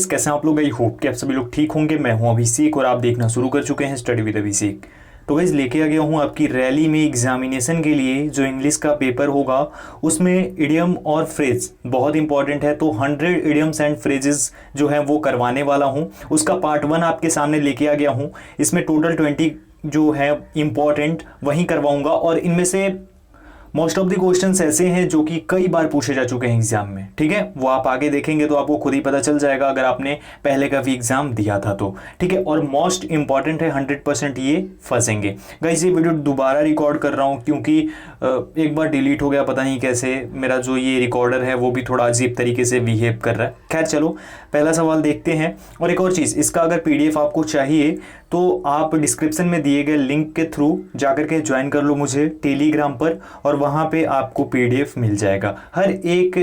कैसे हैं आप लोग। आई होप कि आप सभी लोग ठीक होंगे। मैं हूं अभिषेक और आप देखना शुरू कर चुके हैं स्टडी विद अभिषेक। तो गाइस लेके आ गया हूं आपकी रैली में एग्जामिनेशन के लिए जो इंग्लिश का पेपर होगा उसमें इडियम और फ्रेज बहुत इंपॉर्टेंट है। तो 100 इडियम्स एंड फ्रेजेस जो है वो करवाने वाला हूं। उसका पार्ट 1 आपके सामने लेके आ गया हूं। इसमें टोटल 20 जो है इंपॉर्टेंट वहीं करवाऊंगा और इनमें से मोस्ट ऑफ द क्वेश्चंस ऐसे हैं जो कि कई बार पूछे जा चुके हैं एग्जाम में। ठीक है, वो आप आगे देखेंगे तो आपको खुद ही पता चल जाएगा अगर आपने पहले का भी एग्जाम दिया था तो। ठीक है, और मोस्ट इंपॉर्टेंट है 100% ये फंसेंगे। गाइस ये वीडियो दोबारा रिकॉर्ड कर रहा हूँ क्योंकि एक बार डिलीट हो गया, पता नहीं कैसे। मेरा जो ये रिकॉर्डर है वो भी थोड़ा अजीब तरीके से बिहेव कर रहा है। खैर चलो पहला सवाल देखते हैं। और एक और चीज़, इसका अगर PDF आपको चाहिए तो आप डिस्क्रिप्शन में दिए गए लिंक के थ्रू जाकर के ज्वाइन कर लो मुझे टेलीग्राम पर, और वहाँ पे आपको PDF मिल जाएगा। हर एक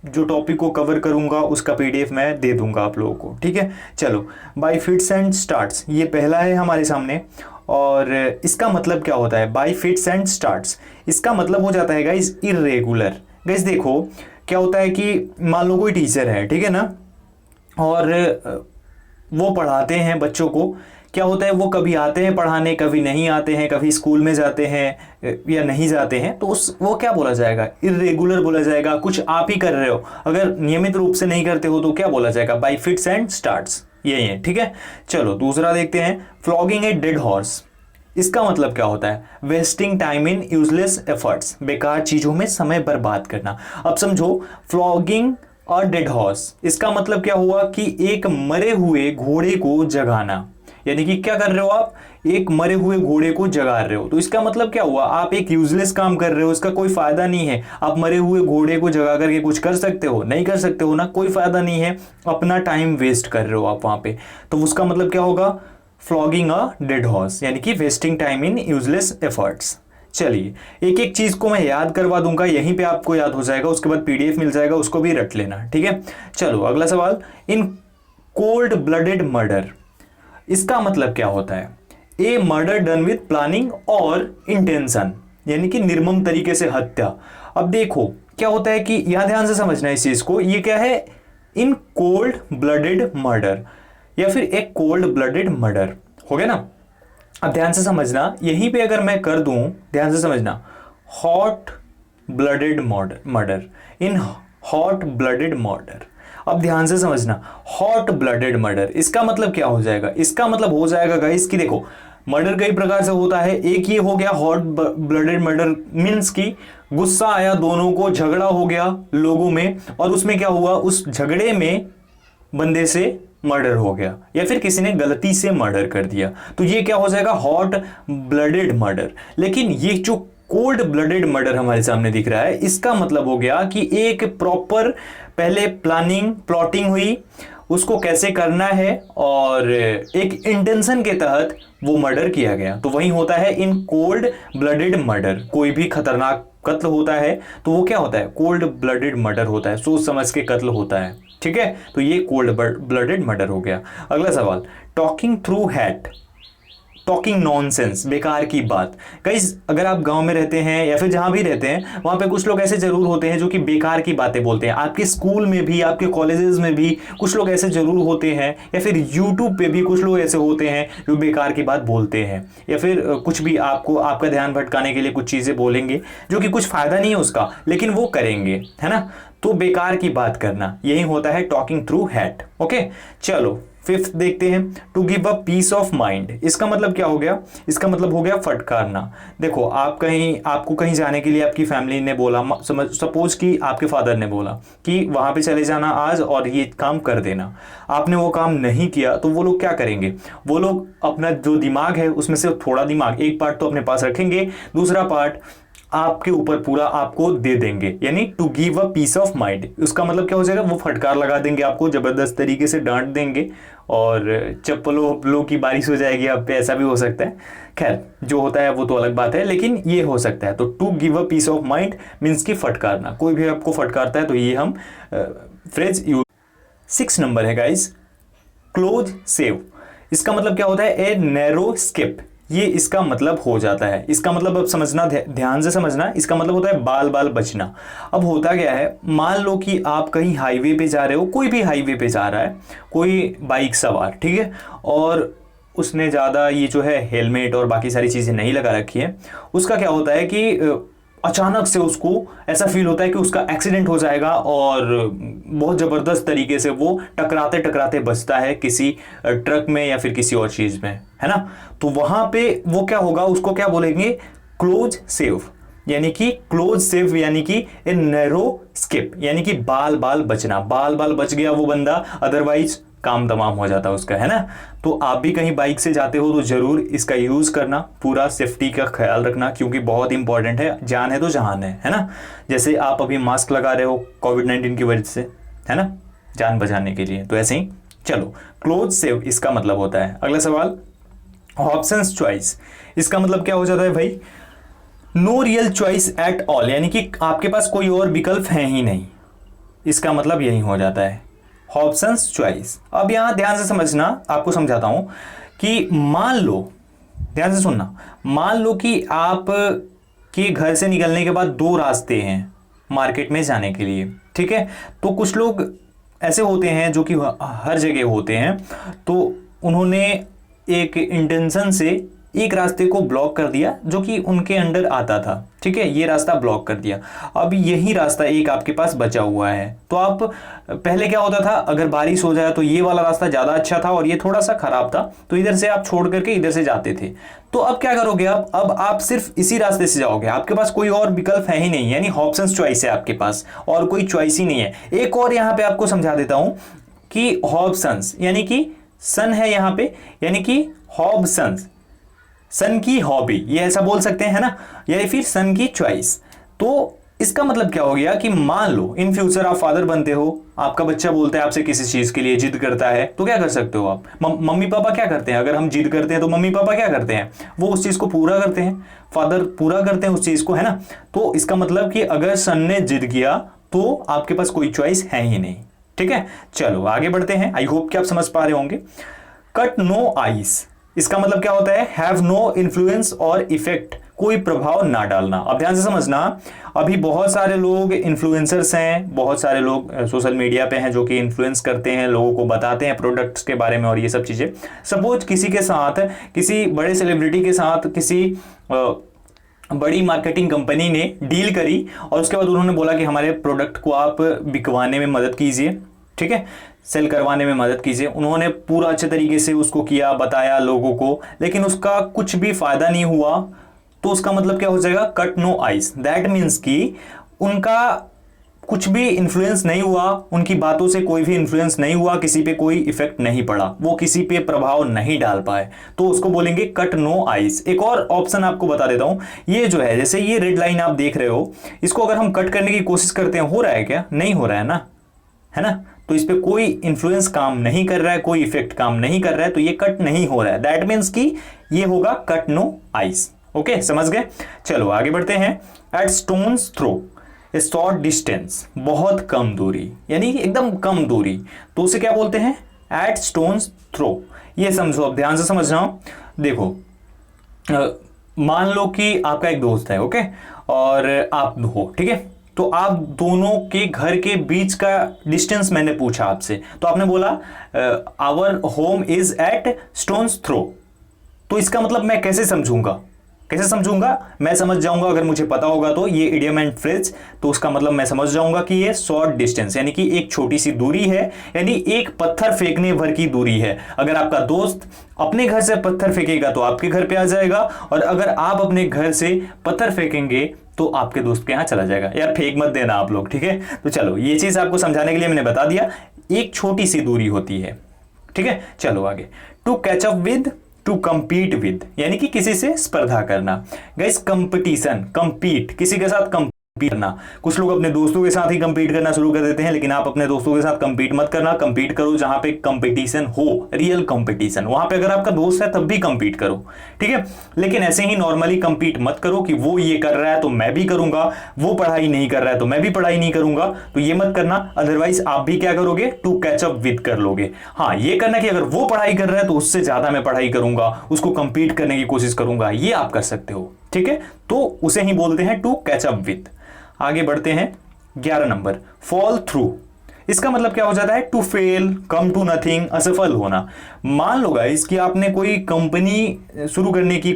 जो टॉपिक को कवर करूंगा उसका PDF मैं दे दूंगा आप लोगों को। ठीक है, चलो बाय फिट्स एंड स्टार्ट्स ये पहला है हमारे सामने। और इसका मतलब क्या होता है बाय फिट्स एंड स्टार्ट्स? इसका मतलब हो जाता है गाइस इर्रेगुलर। गाइस देखो क्या होता है कि मान लो कोई टीचर है, ठीक है ना, और वो पढ़ाते हैं बच्चों को। क्या होता है वो कभी आते हैं पढ़ाने, कभी नहीं आते हैं, कभी स्कूल में जाते हैं या नहीं जाते हैं, तो उस वो क्या बोला जाएगा? इर्रेगुलर बोला जाएगा। कुछ आप ही कर रहे हो, अगर नियमित रूप से नहीं करते हो तो क्या बोला जाएगा? बाय फिट्स एंड स्टार्ट्स, यही है। ठीक है, चलो दूसरा देखते हैं। फ्लॉगिंग ए डेड हॉर्स, इसका मतलब क्या होता है? Wasting time in useless efforts, बेकार चीजों में समय बर्बाद करना। अब समझो फ्लॉगिंग और डेड हॉर्स, इसका मतलब क्या हुआ कि एक मरे हुए घोड़े को जगाना। यानी कि क्या कर रहे हो आप? एक मरे हुए घोड़े को जगा रहे हो। तो इसका मतलब क्या हुआ? आप एक यूजलेस काम कर रहे हो, इसका कोई फायदा नहीं है। आप मरे हुए घोड़े को जगा करके कुछ कर सकते हो? नहीं कर सकते हो ना, कोई फायदा नहीं है, अपना टाइम वेस्ट कर रहे हो आप वहां पे। तो उसका मतलब क्या होगा? फ्लॉगिंग अ डेड हॉर्स, यानी कि wasting time in useless efforts. चलिए एक एक चीज को मैं याद करवा दूंगा, यहीं पे आपको याद हो जाएगा, उसके बाद PDF मिल जाएगा, उसको भी रट लेना। ठीक है, चलो अगला सवाल। इन कोल्ड ब्लडेड मर्डर, इसका मतलब क्या होता है? ए मर्डर डन विथ प्लानिंग और इंटेंशन, यानी कि निर्मम तरीके से हत्या। अब देखो क्या होता है कि यहां ध्यान से समझना इस चीज को। ये क्या है? इन कोल्ड ब्लडेड मर्डर या फिर एक कोल्ड ब्लडेड मर्डर हो गया ना। अब ध्यान से समझना, यहीं पे अगर मैं कर दूं, ध्यान से समझना, hot blooded murder, in hot blooded murder. अब ध्यान से समझना, हॉट ब्लडेड मर्डर, इसका मतलब क्या हो जाएगा? इसका मतलब हो जाएगा गाइस कि देखो मर्डर कई प्रकार से होता है। एक ये हो गया हॉट ब्लडेड मर्डर, मीन्स की गुस्सा आया दोनों को, झगड़ा हो गया लोगों में, और उसमें क्या हुआ? उस झगड़े में बंदे से मर्डर हो गया या फिर किसी ने गलती से मर्डर कर दिया, तो ये क्या हो जाएगा? Hot blooded murder. लेकिन ये जो कोल्ड ब्लडेड मर्डर हमारे सामने दिख रहा है, इसका मतलब हो गया कि एक प्रॉपर पहले प्लॉटिंग हुई, उसको कैसे करना है, और एक इंटेंशन के तहत वो मर्डर किया गया। तो वही होता है इन कोल्ड ब्लडेड मर्डर। कोई भी खतरनाक कत्ल होता है तो वो क्या होता है? कोल्ड ब्लडेड मर्डर होता है, सोच समझ के कत्ल होता है। ठीक है, तो ये कोल्ड ब्लडेड मर्डर हो गया। अगला सवाल, talking through hat, talking nonsense, बेकार की बात। गाइस अगर आप गांव में रहते हैं या फिर जहां भी रहते हैं वहां पे कुछ लोग ऐसे जरूर होते हैं जो कि बेकार की बातें बोलते हैं। आपके स्कूल में भी, आपके कॉलेजेस में भी कुछ लोग ऐसे जरूर होते हैं, या फिर यूट्यूब पे भी कुछ लोग ऐसे होते हैं जो बेकार की बात बोलते हैं, या फिर कुछ भी आपको आपका ध्यान भटकाने के लिए कुछ चीजें बोलेंगे जो कि कुछ फायदा नहीं है उसका, लेकिन वो करेंगे, है ना। तो बेकार की बात करना, यही होता है टॉकिंग थ्रू हैट। ओके, चलो फिफ्थ देखते हैं। To give a piece of mind, इसका मतलब क्या हो गया? इसका मतलब हो गया फटकारना। देखो आपको कहीं जाने के लिए आपकी फैमिली ने बोला, सपोज कि आपके फादर ने बोला कि वहां पे चले जाना आज और ये काम कर देना। आपने वो काम नहीं किया तो वो लोग क्या करेंगे? वो लोग अपना जो दिमाग है उसमें से थोड़ा दिमाग, एक पार्ट तो अपने पास रखेंगे, दूसरा पार्ट आपके ऊपर पूरा आपको दे देंगे, यानी to give a piece of mind. उसका मतलब क्या हो जाएगा? वो फटकार लगा देंगे आपको, जबरदस्त तरीके से डांट देंगे और चप्पलों की बारिश हो जाएगी आप पे, ऐसा भी हो सकता है। खैर जो होता है वो तो अलग बात है, लेकिन ये हो सकता है। तो to give a piece of mind means की फटकारना, कोई भी आपको फटकारता है तो ये हम फ्रेज यूज। 6 नंबर है गाइस, क्लोज सेव, इसका मतलब क्या होता है? ए नैरो स्किप, ये इसका मतलब हो जाता है। इसका मतलब अब समझना, ध्यान से समझना, इसका मतलब होता है बाल बाल बचना। अब होता क्या है, मान लो कि आप कहीं हाईवे पे जा रहे हो, कोई भी हाईवे पे जा रहा है, कोई बाइक सवार, ठीक है, और उसने ज़्यादा ये जो है हेलमेट और बाकी सारी चीज़ें नहीं लगा रखी है। उसका क्या होता है कि अचानक से उसको ऐसा फील होता है कि उसका एक्सीडेंट हो जाएगा और बहुत ज़बरदस्त तरीके से वो टकराते टकराते बचता है किसी ट्रक में या फिर किसी और चीज़ में, है ना। तो वहाँ पे वो क्या होगा, उसको क्या बोलेंगे, क्लोज सेव, यानी कि क्लोज सेव यानी कि ए नैरो स्किप, यानी कि बाल बाल बचना, बाल बाल बच गया वो बंदा, अदरवाइज काम तमाम हो जाता है उसका, है ना। तो आप भी कहीं बाइक से जाते हो तो जरूर इसका यूज करना, पूरा सेफ्टी का ख्याल रखना, क्योंकि बहुत इंपॉर्टेंट है, जान है तो जहान है ना। जैसे आप अभी मास्क लगा रहे हो कोविड-19 की वजह से, है ना, जान बचाने के लिए, तो ऐसे ही चलो, क्लोज सेव इसका मतलब होता है। अगला सवाल, ऑप्शंस चॉइस, इसका मतलब क्या हो जाता है भाई, no real choice at all, यानी कि आपके पास कोई और विकल्प है ही नहीं, इसका मतलब यही हो जाता है ऑप्शंस चॉइस। अब यहां ध्यान से समझना, आपको समझाता हूं कि मान लो, ध्यान से सुनना, मान लो कि आप के घर से निकलने के बाद दो रास्ते हैं मार्केट में जाने के लिए, ठीक है। तो कुछ लोग ऐसे होते हैं जो कि हर जगह होते हैं, तो उन्होंने एक इंटेंशन से एक रास्ते को ब्लॉक कर दिया जो कि उनके अंडर आता था, ठीक है, ये रास्ता ब्लॉक कर दिया। अब यही रास्ता एक आपके पास बचा हुआ है, तो आप, पहले क्या होता था, अगर बारिश हो जाए तो ये वाला रास्ता ज़्यादा अच्छा था और ये थोड़ा सा खराब था, तो इधर से आप छोड़ करके इधर से जाते थे। तो अब क्या करोगे आप, अब आप सिर्फ इसी रास्ते से जाओगे, आपके पास कोई और विकल्प है ही नहीं, यानी ऑप्शंस चॉइस है आपके पास, और कोई चॉइस ही नहीं है। एक और यहाँ पे आपको समझा देता हूँ कि हॉब्सन्स, यानी कि सन है यहाँ पे, यानी कि हॉब्सन्स, सन की हॉबी, ये ऐसा बोल सकते हैं ना, या फिर सन की चॉइस। तो इसका मतलब क्या हो गया कि मान लो इन फ्यूचर आप फादर बनते हो, आपका बच्चा बोलता है आपसे किसी चीज के लिए, जिद करता है, तो क्या कर सकते हो आप, मम्मी पापा क्या करते हैं, अगर हम जिद करते हैं तो मम्मी पापा क्या करते हैं, वो उस चीज को पूरा करते हैं, फादर पूरा करते हैं उस चीज को, है ना। तो इसका मतलब कि अगर सन ने जिद किया तो आपके पास कोई चॉइस है ही नहीं, ठीक है। चलो आगे बढ़ते हैं, आई होप कि आप समझ पा रहे होंगे। कट नो आइस, इसका मतलब क्या होता है, हैव नो इन्फ्लुएंस और इफेक्ट, कोई प्रभाव ना डालना। अब ध्यान से समझना, अभी बहुत सारे लोग इन्फ्लुएंसर्स हैं, बहुत सारे लोग सोशल मीडिया पे हैं जो कि इन्फ्लुएंस करते हैं, लोगों को बताते हैं प्रोडक्ट्स के बारे में और ये सब चीज़ें। सपोज किसी के साथ, किसी बड़े सेलिब्रिटी के साथ किसी बड़ी मार्केटिंग कंपनी ने डील करी और उसके बाद उन्होंने बोला कि हमारे प्रोडक्ट को आप बिकवाने में मदद कीजिए, ठीक है, सेल करवाने में मदद कीजिए। उन्होंने पूरा अच्छे तरीके से उसको किया, बताया लोगों को, लेकिन उसका कुछ भी फायदा नहीं हुआ, तो उसका मतलब क्या हो जाएगा, cut no ice. That means कि उनका कुछ भी इन्फ्लुएंस नहीं हुआ, उनकी बातों से कोई भी इन्फ्लुएंस नहीं हुआ, किसी पे कोई इफेक्ट नहीं पड़ा, वो किसी पे प्रभाव नहीं डाल पाए, तो उसको बोलेंगे कट नो आइस। एक और ऑप्शन आपको बता देता हूं, ये जो है, जैसे ये रेड लाइन आप देख रहे हो, इसको अगर हम कट करने की कोशिश करते हैं, हो रहा है क्या, नहीं हो रहा है ना, है ना। तो इस पे कोई इन्फ्लुएंस काम नहीं कर रहा है, कोई इफेक्ट काम नहीं कर रहा है, तो ये कट नहीं हो रहा है। दैट मीन्स कि ये होगा कट नो आइस। ओके, समझ गए। चलो आगे बढ़ते हैं। At stone's throw, a short distance, बहुत कम दूरी, यानी एकदम कम दूरी, तो उसे क्या बोलते हैं, एट स्टोन्स थ्रो। ये समझो, अब ध्यान से समझना। देखो, मान लो कि आपका एक दोस्त है, ओके, और आप हो, ठीक है, तो आप दोनों के घर के बीच का डिस्टेंस मैंने पूछा आपसे, तो आपने बोला our home is at stone's throw. तो इसका मतलब मैं कैसे समझूंगा, कैसे समझूंगा, मैं समझ जाऊंगा अगर मुझे पता होगा तो ये इडियम एंड फ्रेज, तो उसका मतलब मैं समझ जाऊंगा कि ये शॉर्ट डिस्टेंस, यानी कि एक छोटी सी दूरी है, यानी एक पत्थर फेंकने भर की दूरी है। अगर आपका दोस्त अपने घर से पत्थर फेंकेगा तो आपके घर पे आ जाएगा, और अगर आप अपने घर से पत्थर फेंकेंगे तो आपके दोस्त के यहाँ चला जाएगा। यार फेंक मत देना आप लोग, ठीक है। तो चलो, ये चीज आपको समझाने के लिए मैंने बता दिया, एक छोटी सी दूरी होती है, ठीक है। चलो आगे, to catch up with, to compete with, यानी कि किसी से स्पर्धा करना। गाइस कंपटीशन, compete, किसी के साथ करना। कुछ लोग अपने दोस्तों के साथ ही कंपीट करना शुरू कर देते हैं, लेकिन आप अपने दोस्तों के साथ कंपीट मत करना। कंपीट करो जहां पे कंपटीशन हो, रियल कंपटीशन, वहां पे अगर आपका दोस्त है तब भी कंपीट करो, ठीक है। लेकिन ऐसे ही नॉर्मली कंपीट मत करो कि वो ये कर रहा है तो मैं भी करूंगा, वो पढ़ाई नहीं कर रहा है तो मैं भी पढ़ाई नहीं करूंगा, तो ये मत करना। अदरवाइज आप भी क्या करोगे, टू कैच अप विद कर लोगे। हाँ, ये करना कि अगर वो पढ़ाई कर रहा है तो उससे ज्यादा मैं पढ़ाई करूंगा, उसको कंपीट करने की कोशिश करूंगा, ये आप कर सकते हो, ठीक है। तो उसे ही बोलते हैं टू कैच अप विद। आगे बढ़ते हैं 11 नंबर, फॉल थ्रू। इसका मतलब क्या हो जाता है, to fail, come to nothing, असफल होना। मान लो गाइस कि आपने कोई कंपनी शुरू करने की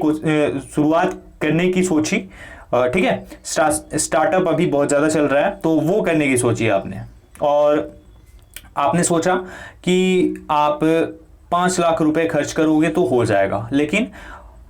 शुरुआत करने की सोची, ठीक है, स्टार्टअप अभी बहुत ज्यादा चल रहा है, तो वो करने की सोची आपने, और आपने सोचा कि आप 5 लाख रुपए खर्च करोगे तो हो जाएगा। लेकिन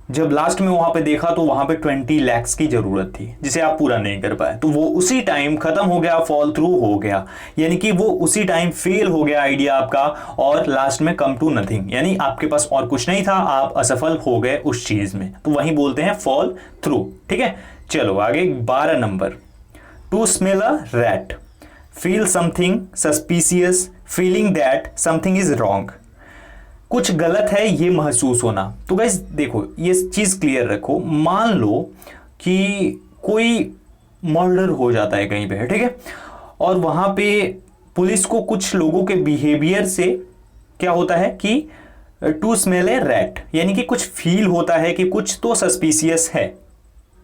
जब लास्ट में वहां पे देखा तो वहां पे 20 लाख की जरूरत थी, जिसे आप पूरा नहीं कर पाए, तो वो उसी टाइम खत्म हो गया, फॉल थ्रू हो गया, यानी कि वो उसी टाइम फेल हो गया आइडिया आपका, और लास्ट में कम टू नथिंग, यानी आपके पास और कुछ नहीं था, आप असफल हो गए उस चीज में, तो वही बोलते हैं फॉल थ्रू, ठीक है। चलो आगे 12 number, to smell a rat, feel something suspicious, feeling that something is wrong. कुछ गलत है ये महसूस होना। तो गाइस देखो, ये चीज क्लियर रखो, मान लो कि कोई मर्डर हो जाता है कहीं पे, ठीक है, और वहां पे पुलिस को कुछ लोगों के बिहेवियर से क्या होता है कि टू स्मेल ए रैट, यानी कि कुछ फील होता है कि कुछ तो सस्पिशियस है,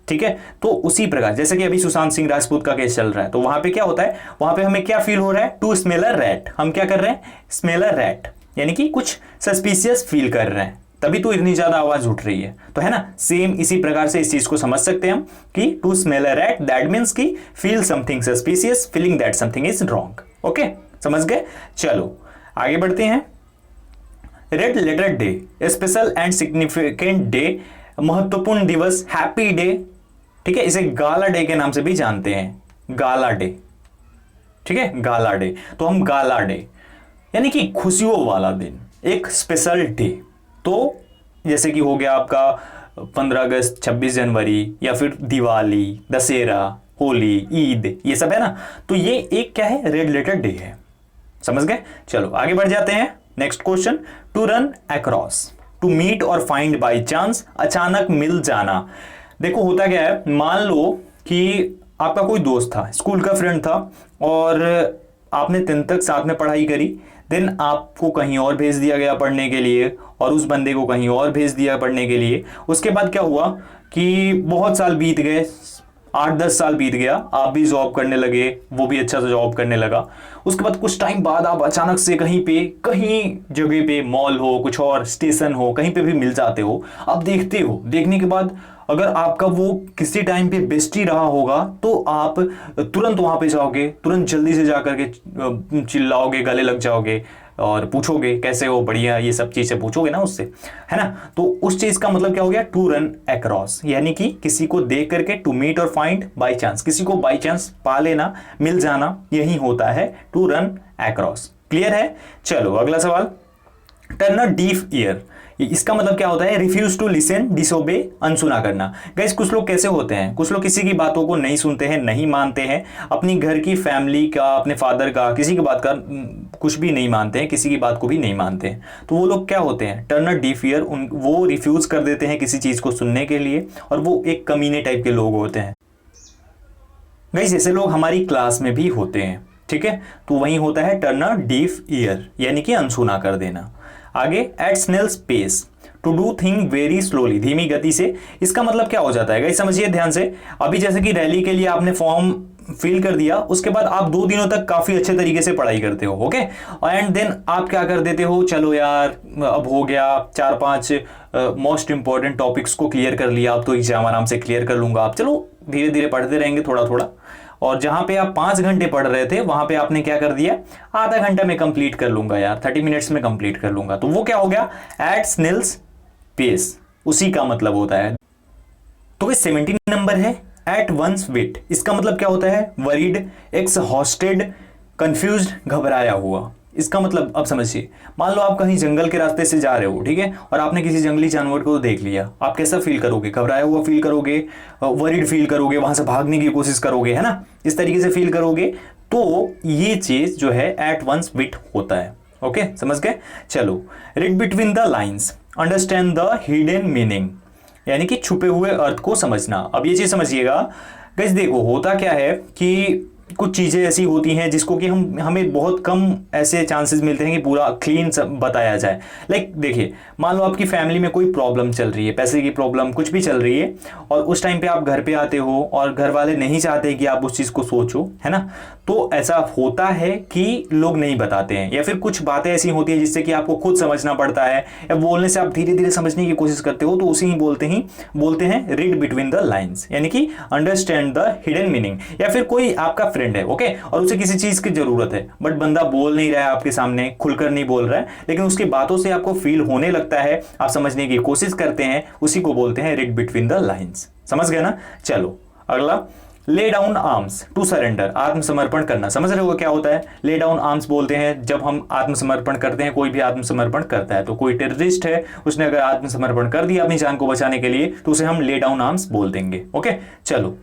ठीक है। तो उसी प्रकार जैसे कि अभी सुशांत सिंह राजपूत का केस चल रहा है, तो वहां पे क्या होता है, वहां पे हमें क्या फील हो रहा है, टू स्मेल अ रैट, हम क्या कर रहे हैं, स्मेल अ रैट, यानी कि कुछ सस्पिशियस फील कर रहे हैं, तभी तो इतनी ज्यादा आवाज उठ रही है, तो है ना। सेम इसी प्रकार से इस चीज को समझ सकते हैं हम कि to smell a rat, that means कि feel something suspicious, feeling that something is wrong. Okay, समझ गए। चलो आगे बढ़ते हैं। Red letter day, special and significant day, महत्वपूर्ण दिवस, हैप्पी डे, ठीक है, इसे गाला डे के नाम से भी जानते हैं, गाला डे, ठीक है, गाला डे। तो हम गाला डे यानी कि खुशियों वाला दिन, एक स्पेशल डे। तो जैसे कि हो गया आपका 15 अगस्त, 26 जनवरी, या फिर दिवाली, दशहरा, होली, ईद, ये सब है ना, तो ये एक क्या है, रेड लेटर डे है, समझ गए। चलो आगे बढ़ जाते हैं। Next question, to run across, to meet और फाइंड बाई चांस, अचानक मिल जाना। देखो होता क्या है, मान लो कि आपका कोई दोस्त था, स्कूल का फ्रेंड था, और आपने 10th तक साथ में पढ़ाई करी, देन आपको कहीं और भेज दिया गया पढ़ने के लिए, और उस बंदे को कहीं और भेज दिया पढ़ने के लिए। उसके बाद क्या हुआ कि बहुत साल बीत गए, 8-10 साल बीत गया, आप भी जॉब करने लगे, वो भी अच्छा सा जॉब करने लगा। उसके बाद कुछ टाइम बाद आप अचानक से कहीं जगह पे, मॉल हो, कुछ और स्टेशन हो, कहीं पे भी मिल जाते हो। आप देखते हो, देखने के बाद अगर आपका वो किसी टाइम पे बेस्टी रहा होगा, तो आप तुरंत वहां पे जाओगे, तुरंत जल्दी से जाकर के चिल्लाओगे, गले लग जाओगे और पूछोगे कैसे हो, बढ़िया, ये सब चीजें पूछोगे ना उससे, है ना। तो उस चीज का मतलब क्या हो गया, टू रन अक्रॉस, यानी कि किसी को देख करके, टू मीट और फाइंड बाई चांस, किसी को बाई चांस पा लेना, मिल जाना, यही होता है टू रन अक्रॉस। क्लियर है। चलो अगला सवाल, टर्न अ डीफ ईयर, इसका मतलब क्या होता है, रिफ्यूज टू लिसन, डिसोबे, अनसुना करना। गाइस कुछ लोग कैसे होते हैं, कुछ लोग किसी की बातों को नहीं सुनते हैं, नहीं मानते हैं, अपनी घर की फैमिली का, अपने फादर का, किसी की बात का कुछ भी नहीं मानते हैं, किसी की बात को भी नहीं मानते हैं। तो वो लोग क्या होते हैं, टर्न अ डीफ ईयर, वो रिफ्यूज कर देते हैं किसी चीज को सुनने के लिए, और वो एक कमीने टाइप के लोग होते हैं। गाइस ऐसे लोग हमारी क्लास में भी होते हैं, ठीक है। तो वही होता है टर्न अ डीफ ईयर, यानी कि अनसुना कर देना। आगे, at snail's pace, to do thing very slowly, धीमी गति से। इसका मतलब क्या हो जाता है गाइस, समझिए ध्यान से। अभी जैसे कि रैली के लिए आपने फॉर्म फिल कर दिया, उसके बाद आप 2 दिनों तक काफी अच्छे तरीके से पढ़ाई करते हो, ओके, एंड देन आप क्या कर देते हो, चलो यार अब हो गया, 4-5 मोस्ट इंपॉर्टेंट टॉपिक्स को क्लियर कर लिया, अब तो एग्जाम आराम से क्लियर कर लूंगा, आप चलो धीरे धीरे पढ़ते रहेंगे थोड़ा थोड़ा, और जहां पे आप 5 घंटे पढ़ रहे थे, वहां पे आपने क्या कर दिया, आधा घंटा में कंप्लीट कर लूंगा यार, 30 मिनट्स में कंप्लीट कर लूंगा। तो वो क्या हो गया, एट स्नेल्स पेस, उसी का मतलब होता है। तो 17 नंबर है, एट वंस विट, इसका मतलब क्या होता है, वरीड, एक्सहॉस्टेड, कंफ्यूज्ड, घबराया हुआ। इसका मतलब अब समझिए, मान लो आप कहीं जंगल के रास्ते से जा रहे हो, ठीक है, और आपने किसी जंगली जानवर को देख लिया, आप कैसा फील करोगे? घबराया हुआ फील करोगे, वरीड फील करोगे, वहां से भागने की कोशिश करोगे, है ना, इस तरीके से फील करोगे। तो ये चीज जो है एट वंस बिट होता है। ओके, समझ गए? चलो, read between the lines, understand the hidden meaning, यानी कि छुपे हुए अर्थ को समझना। अब ये चीज समझिएगा गाइस, देखो होता क्या है कि कुछ चीज़ें ऐसी होती हैं जिसको कि हमें बहुत कम ऐसे चांसेस मिलते हैं कि पूरा क्लीन बताया जाए। लाइक देखिए, मान लो आपकी फैमिली में कोई प्रॉब्लम चल रही है, पैसे की प्रॉब्लम कुछ भी चल रही है, और उस टाइम पे आप घर पे आते हो और घर वाले नहीं चाहते कि आप उस चीज़ को सोचो, है ना, तो ऐसा होता है कि लोग नहीं बताते हैं, या फिर कुछ बातें ऐसी होती है जिससे कि आपको खुद समझना पड़ता है, या बोलने से आप धीरे धीरे समझने की कोशिश करते हो, तो उसी ही बोलते हैं रीड बिटवीन द लाइन्स, यानी कि अंडरस्टैंड द हिडन मीनिंग। या फिर कोई आपका फ्रेंड है, ओके, और उसे किसी चीज की जरूरत है, बट बंदा बोल नहीं रहा है आपके सामने, खुलकर नहीं बोल रहा है, लेकिन उसकी बातों से आपको फील होने लगता है, आप समझने की कोशिश करते हैं, उसी को बोलते हैं रीड बिटवीन द लाइन्स। समझ गए ना? चलो अगला, lay down arms to surrender, आत्मसमर्पण करना। समझ रहे हो क्या होता है? ले डाउन आर्म्स बोलते हैं जब हम आत्मसमर्पण करते हैं, कोई भी आत्मसमर्पण करता है, तो कोई टेररिस्ट है, उसने अगर आत्मसमर्पण कर दिया अपनी जान को बचाने के लिए, तो उसे हम ले डाउन आर्म्स बोल देंगे। ओके, चलो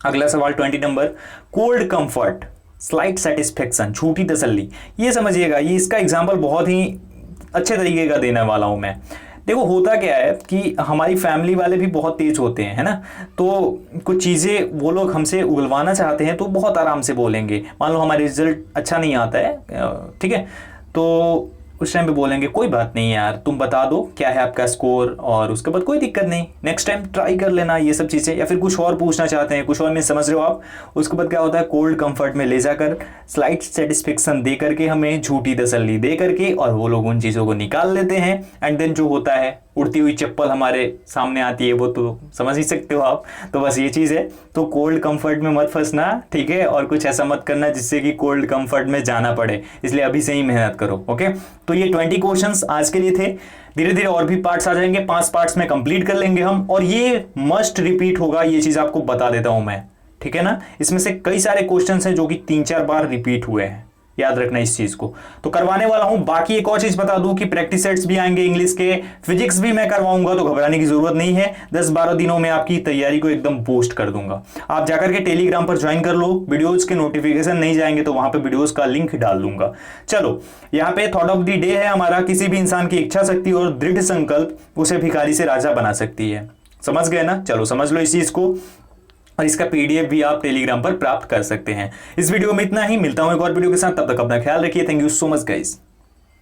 अगला सवाल 20 number, cold comfort, slight satisfaction, झूठी तसल्ली। ये समझिएगा, ये इसका एग्जाम्पल बहुत ही अच्छे तरीके का देने वाला हूं मैं। देखो होता क्या है कि हमारी फैमिली वाले भी बहुत तेज होते हैं, है ना, तो कुछ चीज़ें वो लोग हमसे उगलवाना चाहते हैं तो बहुत आराम से बोलेंगे। मान लो हमारा रिजल्ट अच्छा नहीं आता है, ठीक है, तो उस टाइम पे बोलेंगे कोई बात नहीं यार, तुम बता दो क्या है आपका स्कोर, और उसके बाद कोई दिक्कत नहीं, नेक्स्ट टाइम ट्राई कर लेना, ये सब चीज़ें। या फिर कुछ और पूछना चाहते हैं, कुछ और में समझ रहे हो आप, उसके बाद क्या होता है, कोल्ड कंफर्ट में ले जाकर स्लाइट सेटिस्फेक्शन दे करके, हमें झूठी तसल्ली दे करके, और वो लोग उन चीज़ों को निकाल लेते हैं। एंड देन जो होता है, उड़ती हुई चप्पल हमारे सामने आती है, वो तो समझ ही सकते हो आप। तो बस ये चीज़ है, तो कोल्ड कंफर्ट में मत फंसना, ठीक है, और कुछ ऐसा मत करना जिससे कि कोल्ड कंफर्ट में जाना पड़े, इसलिए अभी से ही मेहनत करो। ओके, तो ये 20 क्वेश्चंस आज के लिए थे। धीरे धीरे और भी पार्ट्स आ जाएंगे, 5 पार्ट्स में कंप्लीट कर लेंगे हम, और ये मस्ट रिपीट होगा, ये चीज़ आपको बता देता हूं मैं, ठीक है ना। इसमें से कई सारे क्वेश्चन हैं जो कि 3-4 बार रिपीट हुए हैं, याद रखना इस चीज को, तो करवाने वाला हूं। बाकी एक और चीज बता दूं कि प्रैक्टिस सेट्स भी आएंगे इंग्लिश के, फिजिक्स भी मैं करवाऊंगा, तो घबराने की जरूरत नहीं है। 10-12 दिनों में आपकी तैयारी को एकदम बूस्ट कर दूंगा। आप जाकर के टेलीग्राम पर ज्वाइन कर लो, वीडियोज के नोटिफिकेशन नहीं जाएंगे तो वहां पे वीडियोज का लिंक डाल दूंगा। चलो, यहाँ पे थॉट ऑफ द डे है हमारा, किसी भी इंसान की इच्छा शक्ति और दृढ़ संकल्प उसे भिखारी से राजा बना सकती है। समझ गए ना? चलो समझ लो इस चीज को, और इसका पीडीएफ भी आप टेलीग्राम पर प्राप्त कर सकते हैं। इस वीडियो में इतना ही, मिलता हूं एक और वीडियो के साथ, तब तक अपना ख्याल रखिए। Thank you so much guys.